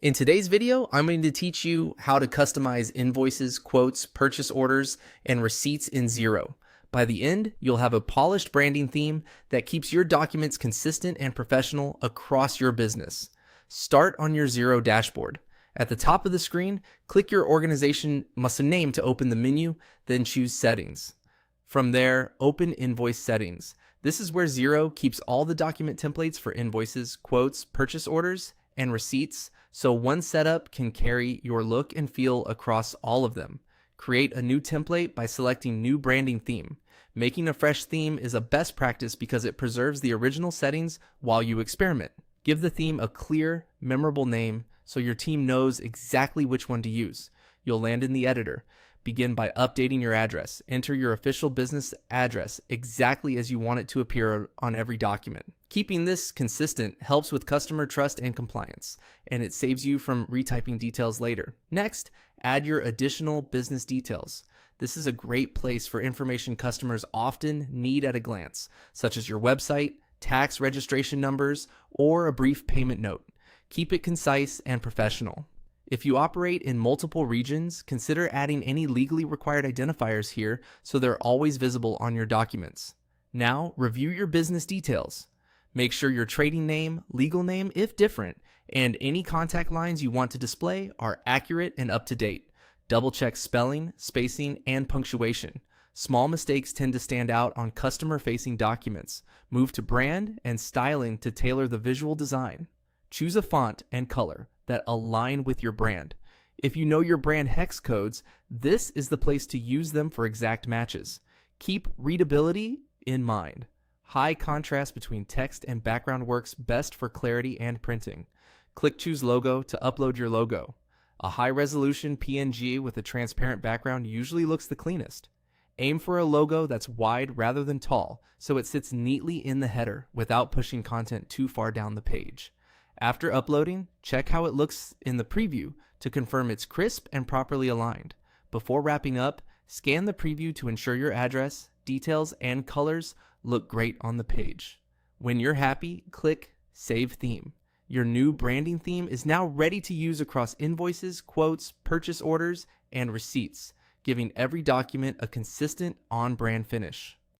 In today's video, I'm going to teach you how to customize invoices, quotes, purchase orders, and receipts in Xero. By the end, you'll have a polished branding theme that keeps your documents consistent and professional across your business. Start on your Xero dashboard. At the top of the screen, click your organization name to open the menu, then choose Settings. From there, open Invoice Settings. This is where Xero keeps all the document templates for invoices, quotes, purchase orders, and receipts, so one setup can carry your look and feel across all of them. Create a new template by selecting New Branding Theme. Making a fresh theme is a best practice because it preserves the original settings while you experiment. Give the theme a clear, memorable name so your team knows exactly which one to use. You'll land in the editor. Begin by updating your address. Enter your official business address exactly as you want it to appear on every document. Keeping this consistent helps with customer trust and compliance, and it saves you from retyping details later. Next, add your additional business details. This is a great place for information customers often need at a glance, such as your website, tax registration numbers, or a brief payment note. Keep it concise and professional. If you operate in multiple regions, consider adding any legally required identifiers here so they're always visible on your documents. Now, review your business details. Make sure your trading name, legal name if different, and any contact lines you want to display are accurate and up to date. Double check spelling, spacing, and punctuation. Small mistakes tend to stand out on customer-facing documents. Move to brand and styling to tailor the visual design. Choose a font and color that align with your brand. If you know your brand hex codes, this is the place to use them for exact matches. Keep readability in mind. High contrast between text and background works best for clarity and printing. Click Choose Logo to upload your logo. A high-resolution PNG with a transparent background usually looks the cleanest. Aim for a logo that's wide rather than tall, so it sits neatly in the header without pushing content too far down the page. After uploading, check how it looks in the preview to confirm it's crisp and properly aligned. Before wrapping up, scan the preview to ensure your address, details, and colors look great on the page. When you're happy, click Save Theme. Your new branding theme is now ready to use across invoices, quotes, purchase orders, and receipts, giving every document a consistent on-brand finish.